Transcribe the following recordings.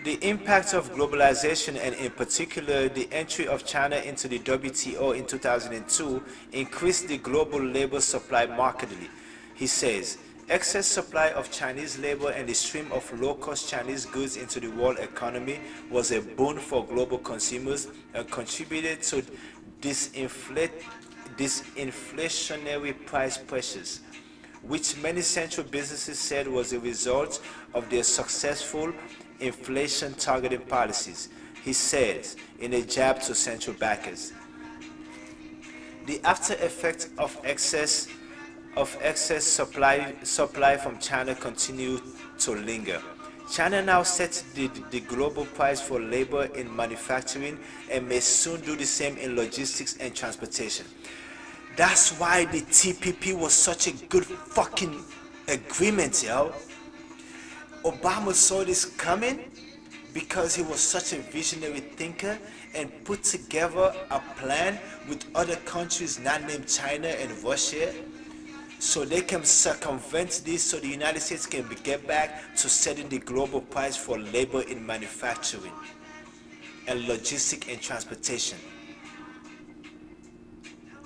The impact of globalization, and in particular the entry of China into the WTO in 2002, increased the global labor supply markedly. He says, excess supply of Chinese labor and the stream of low-cost Chinese goods into the world economy was a boon for global consumers and contributed to disinflationary price pressures, which many central businesses said was a result of their successful inflation targeting policies. He says in a jab to central bankers. The after effect of excess supply from China continue to linger. China now sets the global price for labor in manufacturing and may soon do the same in logistics and transportation. That's why the TPP was such a good fucking agreement, yo. Obama saw this coming because he was such a visionary thinker and put together a plan with other countries not named China and Russia, so they can circumvent this, so the United States can get back to setting the global price for labor in manufacturing and logistics and transportation.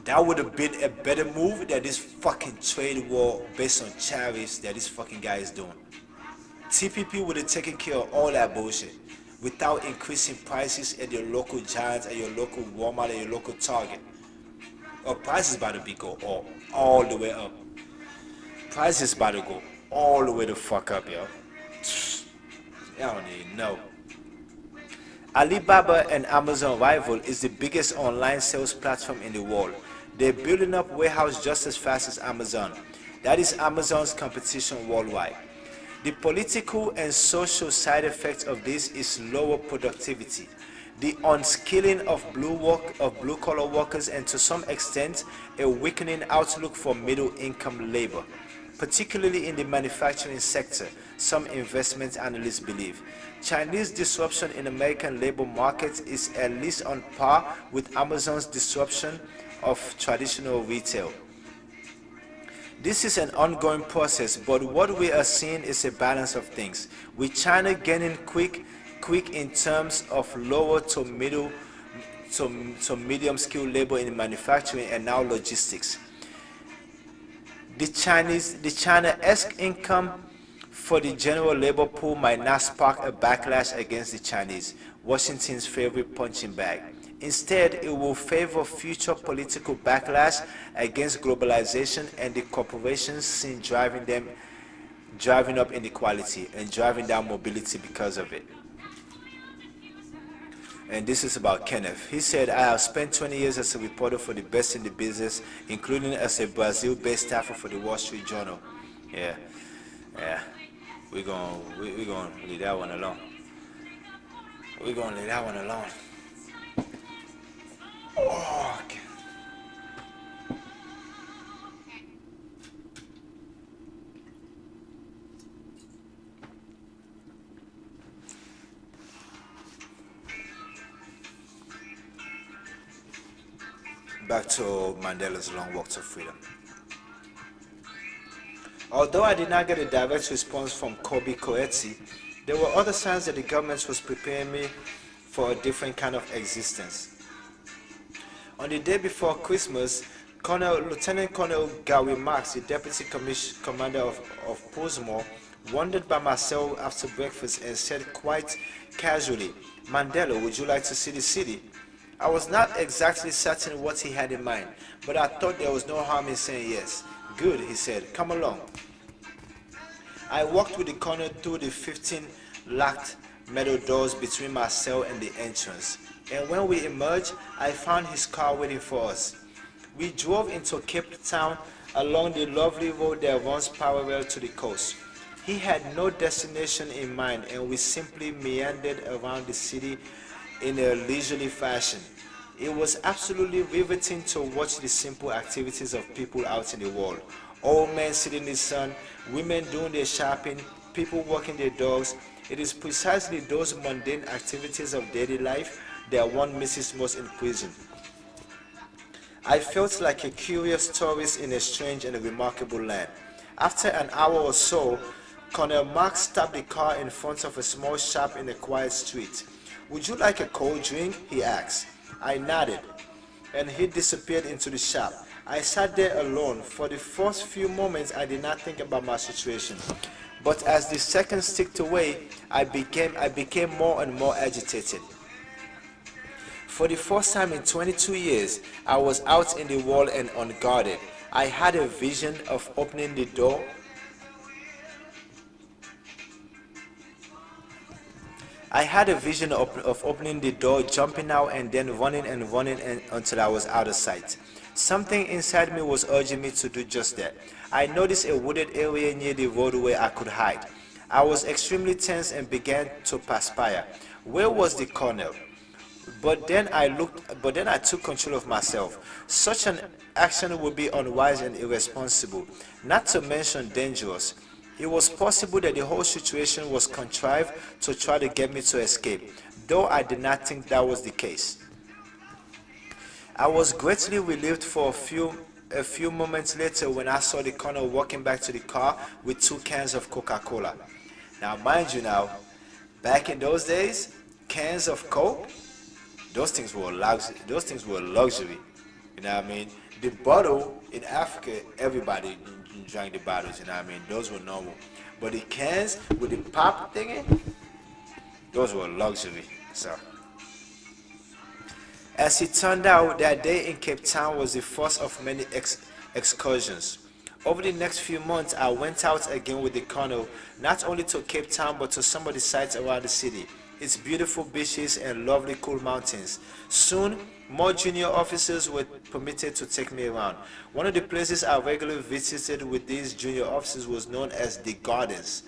That would have been a better move than this fucking trade war based on tariffs that this fucking guy is doing. TPP would have taken care of all that bullshit without increasing prices at your local Giants, at your local Walmart, at your local Target. Or prices about to be go all the way up. Prices about to go all the way the fuck up, yo. I don't even know. Alibaba and Amazon rival is the biggest online sales platform in the world. They're building up warehouse just as fast as Amazon. That is Amazon's competition worldwide. The political and social side effect of this is lower productivity, the unskilling of blue-collar workers, and to some extent a weakening outlook for middle-income labor, particularly in the manufacturing sector, some investment analysts believe. Chinese disruption in American labor market is at least on par with Amazon's disruption of traditional retail. This is an ongoing process, but what we are seeing is a balance of things, with China gaining quick in terms of lower to medium skilled labor in manufacturing and now logistics. The China-esque income for the general labor pool might not spark a backlash against the Chinese, Washington's favorite punching bag. Instead, it will favor future political backlash against globalization and the corporations seen driving up inequality and driving down mobility because of it. And this is about Kenneth. He said, I have spent 20 years as a reporter for the best in the business, including as a Brazil-based staffer for the Wall Street Journal. Yeah. We're gonna leave that one alone. We're gonna leave that one alone. Oh, okay. Back to Mandela's long walk to freedom. Although I did not get a direct response from Kobe Coetzee, there were other signs that the government was preparing me for a different kind of existence. On the day before Christmas, Lieutenant Colonel Gary Marks, the Deputy Commander of Portsmouth, wandered by my cell after breakfast and said quite casually, Mandela, would you like to see the city? I was not exactly certain what he had in mind, but I thought there was no harm in saying yes. Good, he said, come along. I walked with the colonel through the 15 locked metal doors between my cell and the entrance, and when we emerged, I found his car waiting for us. We drove into Cape Town along the lovely road that runs parallel to the coast. He had no destination in mind, and we simply meandered around the city in a leisurely fashion. It was absolutely riveting to watch the simple activities of people out in the world. Old men sitting in the sun, women doing their shopping, people walking their dogs. It is precisely those mundane activities of daily life that one misses most in prison. I felt like a curious tourist in a strange and remarkable land. After an hour or so, Colonel Mark stopped the car in front of a small shop in a quiet street. "Would you like a cold drink?" he asked. I nodded, and he disappeared into the shop. I sat there alone. For the first few moments, I did not think about my situation. But as the seconds ticked away, I became more and more agitated. For the first time in 22 years, I was out in the world and unguarded. I had a vision of opening the door. I had a vision of opening the door, jumping out, and then running and running until I was out of sight. Something inside me was urging me to do just that. I noticed a wooded area near the road where I could hide. I was extremely tense and began to perspire. Where was the colonel? But then I took control of myself. Such an action would be unwise and irresponsible, not to mention dangerous. It was possible that the whole situation was contrived to try to get me to escape, though I did not think that was the case. I was greatly relieved for a few moments later when I saw the colonel walking back to the car with two cans of Coca-Cola. Now, mind you, back in those days, cans of Coke, those things were luxury. Those things were luxury. You know what I mean? The bottle in Africa, everybody drank the bottles. You know what I mean? Those were normal. But the cans with the pop thingy, those were luxury. So, as it turned out, that day in Cape Town was the first of many excursions. Over the next few months, I went out again with the colonel, not only to Cape Town but to some of the sites around the city, its beautiful beaches and lovely cool mountains. Soon, more junior officers were permitted to take me around. One of the places I regularly visited with these junior officers was known as the Gardens,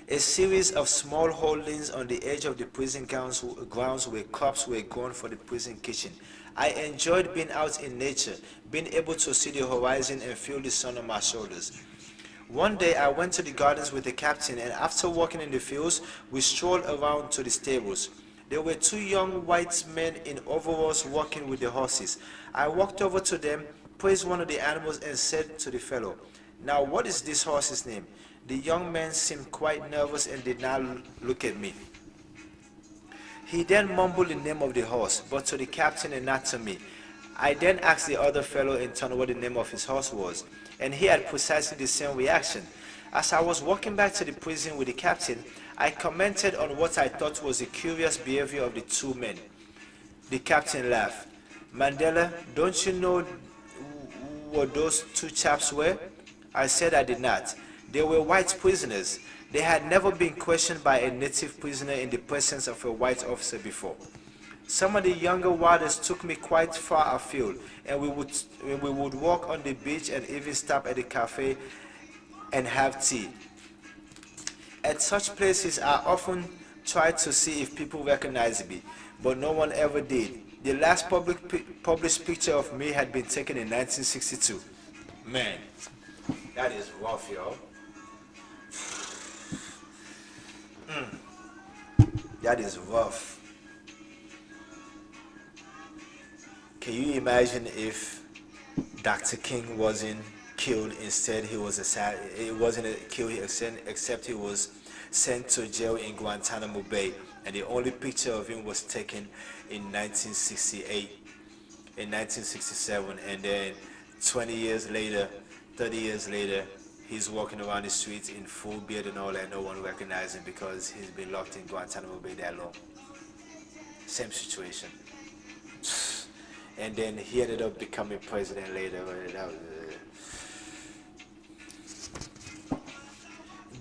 a series of small holdings on the edge of the prison grounds where crops were grown for the prison kitchen. I enjoyed being out in nature, being able to see the horizon and feel the sun on my shoulders. One day I went to the gardens with the captain, and after walking in the fields, we strolled around to the stables. There were two young white men in overalls walking with the horses. I walked over to them, praised one of the animals, and said to the fellow, "Now, what is this horse's name?" The young man seemed quite nervous and did not look at me. He then mumbled the name of the horse, but to the captain and not to me. I then asked the other fellow in turn what the name of his horse was, and he had precisely the same reaction. As I was walking back to the prison with the captain, I commented on what I thought was the curious behavior of the two men. The captain laughed. "Mandela, don't you know what those two chaps were?" I said I did not. They were white prisoners. They had never been questioned by a native prisoner in the presence of a white officer before. Some of the younger warders took me quite far afield, and we would walk on the beach and even stop at a cafe and have tea. At such places, I often tried to see if people recognized me, but no one ever did. The last published picture of me had been taken in 1962. Man, that is rough, yo. That is rough. Can you imagine if Dr. King wasn't killed? Instead, he was it wasn't killed, except he was sent to jail in Guantanamo Bay, and the only picture of him was taken in 1968, in 1967, and then 20 years later, 30 years later, he's walking around the streets in full beard and all that. No one recognizes him because he's been locked in Guantanamo Bay that long. Same situation. And then he ended up becoming president later.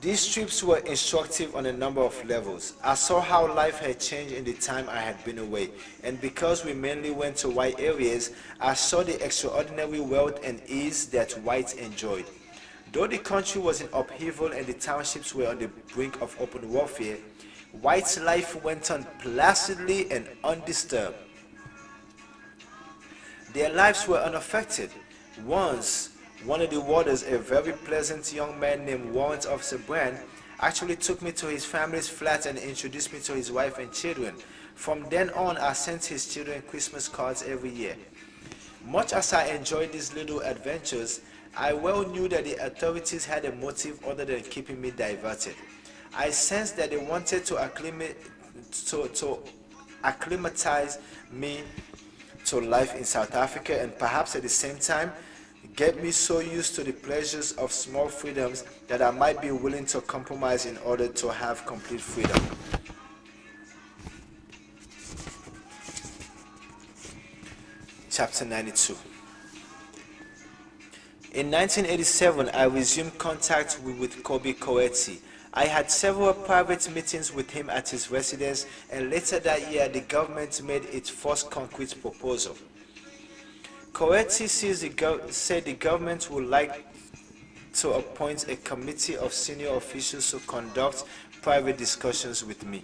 These trips were instructive on a number of levels. I saw how life had changed in the time I had been away, and because we mainly went to white areas, I saw the extraordinary wealth and ease that whites enjoyed. Though the country was in upheaval and the townships were on the brink of open warfare, whites' life went on placidly and undisturbed. Their lives were unaffected. Once, one of the warders, a very pleasant young man named Warrant Officer Brand, actually took me to his family's flat and introduced me to his wife and children. From then on, I sent his children Christmas cards every year. Much as I enjoyed these little adventures, I well knew that the authorities had a motive other than keeping me diverted. I sensed that they wanted to acclimatize me to life in South Africa and perhaps at the same time get me so used to the pleasures of small freedoms that I might be willing to compromise in order to have complete freedom. Chapter 92. In 1987, I resumed contact with Kobe Coetzee. I had several private meetings with him at his residence, and later that year, the government made its first concrete proposal. Coetzee said the government would like to appoint a committee of senior officials to conduct private discussions with me.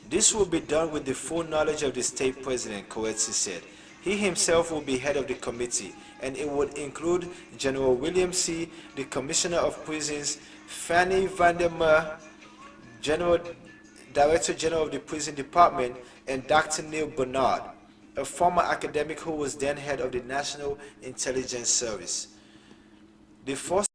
This will be done with the full knowledge of the state president, Coetzee said. He himself will be head of the committee, and it would include General William C., the Commissioner of Prisons, Fanny Vandermeer, Director General of the Prison Department, and Dr. Neil Bernard, a former academic who was then head of the National Intelligence Service. The first